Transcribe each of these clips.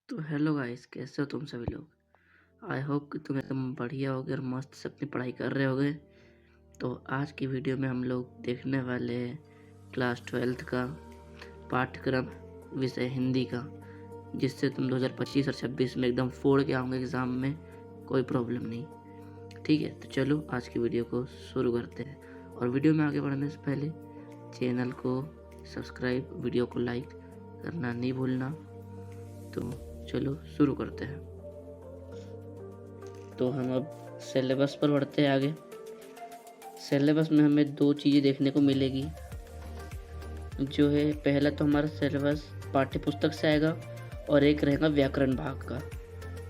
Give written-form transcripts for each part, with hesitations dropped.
तो hello guys, कैसे हो तुम सभी लोग। आई होप कि तुम एकदम बढ़िया होगे और मस्त से अपनी पढ़ाई कर रहे होगे। तो आज की वीडियो में हम लोग देखने वाले हैं क्लास 12th का पाठ्यक्रम विषय हिंदी का, जिससे तुम 2025 और 26 में एकदम फोड़ के आओगे एग्ज़ाम में, कोई प्रॉब्लम नहीं। ठीक है, तो चलो आज की वीडियो को शुरू करते हैं। और वीडियो में आगे बढ़ने से पहले चैनल को सब्सक्राइब, वीडियो को लाइक करना नहीं भूलना। तो चलो शुरू करते हैं। तो हम अब सिलेबस पर बढ़ते हैं आगे। सिलेबस में हमें दो चीज़ें देखने को मिलेगी, जो है पहला तो हमारा सिलेबस पाठ्य पुस्तक से आएगा और एक रहेगा व्याकरण भाग का।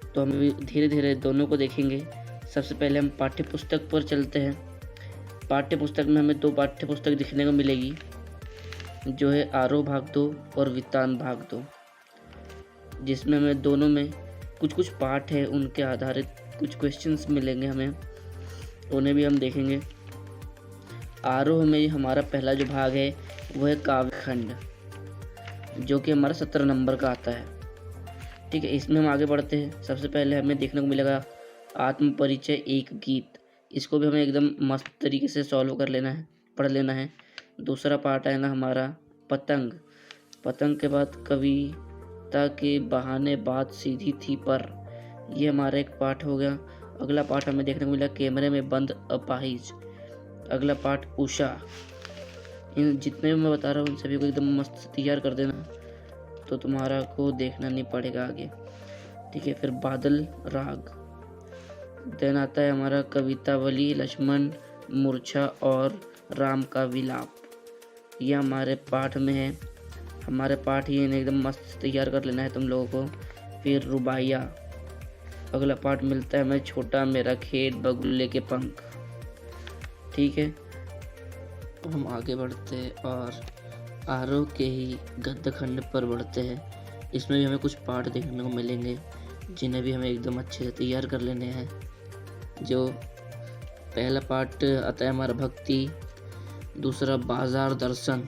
तो हम धीरे धीरे दोनों को देखेंगे। सबसे पहले हम पाठ्य पुस्तक पर चलते हैं। पाठ्य पुस्तक में हमें दो पाठ्य पुस्तक दिखने को मिलेगी, जो है आरोह भाग 2 और वृत्तांत भाग 2, जिसमें हमें दोनों में कुछ कुछ पाठ है, उनके आधारित कुछ क्वेश्चंस मिलेंगे हमें, उन्हें भी हम देखेंगे। आरोह में हमारा पहला जो भाग है वो है काव्यखंड, जो कि हमारा 17 नंबर का आता है। ठीक है, इसमें हम आगे बढ़ते हैं। सबसे पहले हमें देखने को मिलेगा आत्म परिचय एक गीत। इसको भी हमें एकदम मस्त तरीके से सॉल्व कर लेना है, पढ़ लेना है। दूसरा पार्ट आएगा हमारा पतंग। पतंग के बाद कविता के बहाने बात सीधी थी पर, ये हमारा एक पार्ट हो गया। अगला पार्ट हमें देखने को मिला कैमरे में बंद अपाहिज। अगला पार्ट उषा। इन जितने भी मैं बता रहा हूँ उन सभी को एकदम मस्त से तैयार कर देना, तो तुम्हारा को देखना नहीं पड़ेगा आगे। ठीक है, फिर बादल राग। देन आता है हमारा कवितावली, लक्ष्मण, मूर्छा और राम का विलाप। ये हमारे पाठ में है। हमारे पाठ ये एकदम मस्त तैयार कर लेना है तुम लोगों को। फिर रुबाइया। अगला पार्ट मिलता है हमें छोटा मेरा खेत, बगुले के पंख। ठीक है, तो हम आगे बढ़ते हैं और आरोह के ही गद्य खंड पर बढ़ते हैं। इसमें भी हमें कुछ पार्ट देखने को मिलेंगे, जिन्हें भी हमें एकदम अच्छे से तैयार कर लेने हैं। जो पहला पार्ट आता है हमारा भक्ति, दूसरा बाजार दर्शन।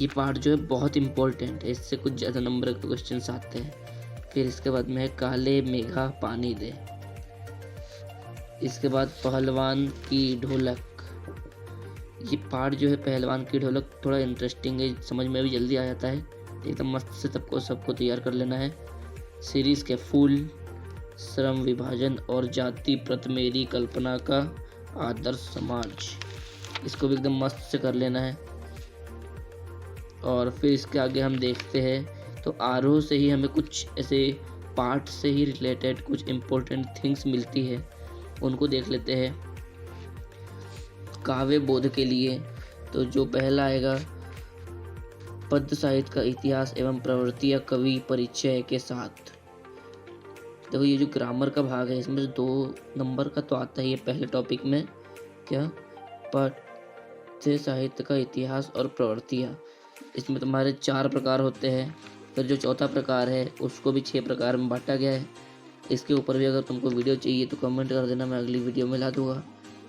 ये पार्ट जो है बहुत इम्पोर्टेंट है, इससे कुछ ज़्यादा नंबर के क्वेश्चन आते हैं। फिर इसके बाद में है काले मेघा पानी दे। इसके बाद पहलवान की ढोलक। ये पार्ट जो है पहलवान की ढोलक थोड़ा इंटरेस्टिंग है, समझ में भी जल्दी आ जाता है। एकदम मस्त से सबको तैयार कर लेना है। सीरीज के फूल, श्रम विभाजन और जाति प्रत मेरी कल्पना का आदर्श समाज। इसको भी एकदम मस्त से कर लेना है। और फिर इसके आगे हम देखते हैं तो आरोह से ही हमें कुछ ऐसे पार्ट से ही रिलेटेड कुछ इम्पोर्टेंट थिंग्स मिलती है, उनको देख लेते हैं। काव्य बोध के लिए तो जो पहला आएगा पद्य साहित्य का इतिहास एवं प्रवृत्तियां कवि परिचय के साथ। देखो ये जो ग्रामर का भाग है, इसमें 2 नंबर का तो आता ही है पहले टॉपिक में। क्या? पद्य साहित्य का इतिहास और प्रवृत्तियां। इसमें तुम्हारे 4 प्रकार होते हैं। फिर जो चौथा प्रकार है उसको भी 6 प्रकार में बांटा गया है। इसके ऊपर भी अगर तुमको वीडियो चाहिए तो कमेंट कर देना, मैं अगली वीडियो में ला दूंगा।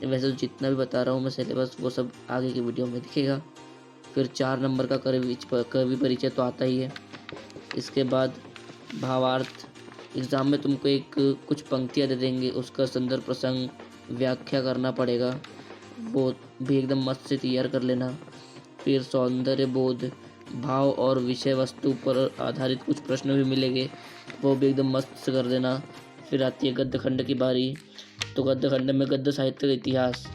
वैसे तो जितना भी बता रहा हूँ मैं सिलेबस, वो सब आगे की वीडियो में दिखेगा। फिर 4 नंबर का कवि परिचय तो आता ही है। इसके बाद भावार्थ। एग्ज़ाम में तुमको कुछ पंक्तियाँ दे देंगे, उसका संदर्भ प्रसंग व्याख्या करना पड़ेगा, वो भी एकदम मस्त से तैयार कर लेना। फिर सौंदर्य बोध, भाव और विषय वस्तु पर आधारित कुछ प्रश्न भी मिलेंगे, वो भी एकदम मस्त से कर देना। फिर आती है गद्य खंड की बारी। तो गद्य खंड में गद्य साहित्य का इतिहास।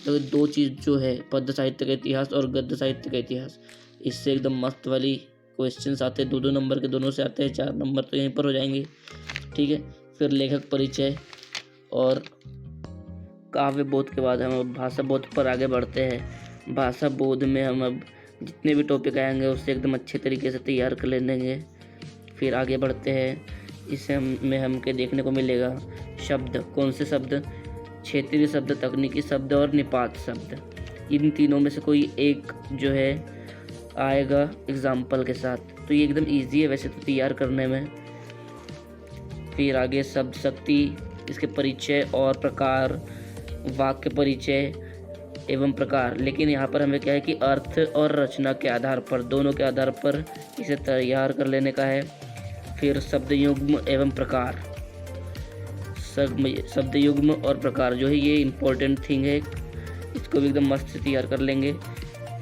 तो 2 चीज़ जो है, पद्य साहित्य का इतिहास और गद्य साहित्य का इतिहास, इससे एकदम मस्त वाली क्वेश्चंस आते हैं। 2-2 नंबर के दोनों से आते हैं, 4 नंबर तो यहीं पर हो जाएंगे। ठीक है, फिर लेखक परिचय और काव्य बोध के बाद हम अब भाषा बोध पर आगे बढ़ते हैं। भाषा बोध में हम अब जितने भी टॉपिक आएंगे उससे एकदम अच्छे तरीके से तैयार कर लेंगे। फिर आगे बढ़ते हैं, इससे में हमके देखने को मिलेगा शब्द। कौन से शब्द? क्षेत्रीय शब्द, तकनीकी शब्द और निपात शब्द। इन तीनों में से कोई एक जो है आएगा एग्जाम्पल के साथ, तो ये एकदम ईजी है वैसे तो तैयार करने में। फिर आगे शब्द शक्ति, इसके परिचय और प्रकार, वाक्य परिचय एवं प्रकार। लेकिन यहाँ पर हमें क्या है कि अर्थ और रचना के आधार पर, दोनों के आधार पर इसे तैयार कर लेने का है। फिर शब्द युग्म एवं प्रकार, शब्द युग्म और प्रकार जो है ये इम्पोर्टेंट थिंग है, इसको भी एकदम मस्त से तैयार कर लेंगे।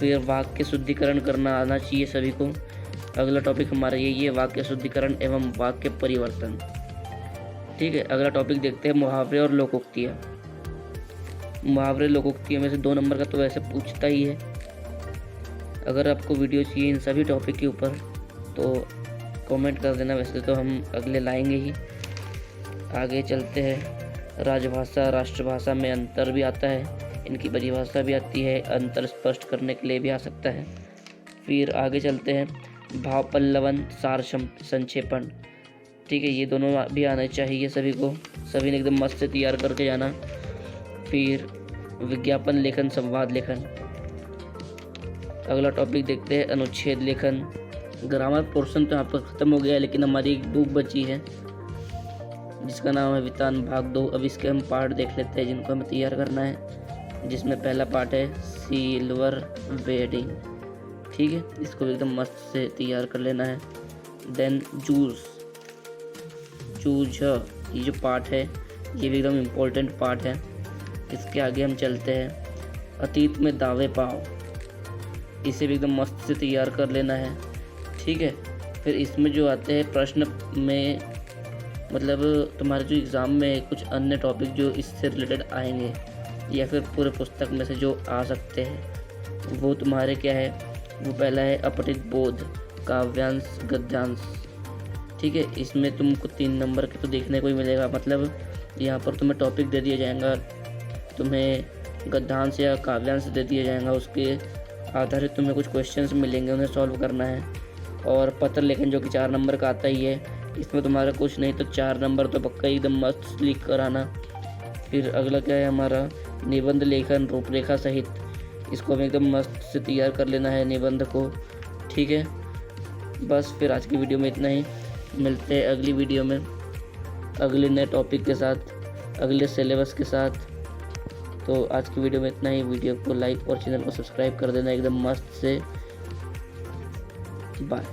फिर वाक्य शुद्धिकरण करना आना चाहिए सभी को। अगला टॉपिक हमारा यही है, वाक्य शुद्धिकरण एवं वाक्य परिवर्तन। ठीक है, अगला टॉपिक देखते हैं मुहावरे और लोकोक्तियाँ। मुहावरे लोकोक्तियों में से 2 नंबर का तो वैसे पूछता ही है। अगर आपको वीडियो चाहिए इन सभी टॉपिक के ऊपर तो कमेंट कर देना, वैसे तो हम अगले लाएंगे ही। आगे चलते हैं, राजभाषा राष्ट्रभाषा में अंतर भी आता है, इनकी परिभाषा भी आती है, अंतर स्पष्ट करने के लिए भी आ सकता है। फिर आगे चलते हैं, भाव पल्लवन सार संक्षेपण। ठीक है, ये दोनों भी आने चाहिए सभी को, सभी ने एकदम मस्त से तैयार करके जाना। फिर विज्ञापन लेखन संवाद लेखन। अगला टॉपिक देखते हैं, अनुच्छेद लेखन। ग्रामर पोर्शन तो यहाँ पर ख़त्म हो गया है, लेकिन हमारी एक बुक बची है जिसका नाम है वितान भाग 2। अब इसके हम पार्ट देख लेते हैं जिनको हमें तैयार करना है, जिसमें पहला पार्ट है सिल्वर वेडिंग। ठीक है, इसको एकदम मस्त से तैयार कर लेना है। देन जूझ, ये जो पार्ट है ये भी एकदम इम्पोर्टेंट पार्ट है। इसके आगे हम चलते हैं, अतीत में दावे पाओ, इसे भी एकदम मस्त से तैयार कर लेना है। ठीक है, फिर इसमें जो आते हैं प्रश्न में, मतलब तुम्हारे जो एग्ज़ाम में कुछ अन्य टॉपिक जो इससे रिलेटेड आएंगे या फिर पूरे पुस्तक में से जो आ सकते हैं वो तुम्हारे क्या है, वो पहला है अपठित बोध, काव्यांश, गद्यांश। ठीक है, इसमें तुमको 3 नंबर के तो देखने को ही मिलेगा। मतलब यहाँ पर तुम्हें टॉपिक दे दिया जाएगा, तुम्हें गद्यांश या काव्यांश दे दिया जाएगा, उसके आधारित तुम्हें कुछ क्वेश्चंस मिलेंगे, उन्हें सॉल्व करना है। और पत्र लेखन जो कि 4 नंबर का आता ही है, इसमें तुम्हारा कुछ नहीं तो 4 नंबर तो पक्का एकदम मस्त लिख कर आना। फिर अगला क्या है हमारा, निबंध लेखन रूपरेखा सहित, इसको हमें एकदम मस्त से तैयार कर लेना है निबंध को। ठीक है, बस फिर आज की वीडियो में इतना ही। मिलते हैं अगली वीडियो में अगले नए टॉपिक के साथ, अगले सिलेबस के साथ। तो आज की वीडियो में इतना ही। वीडियो को लाइक और चैनल को सब्सक्राइब कर देना एकदम मस्त से। बाय।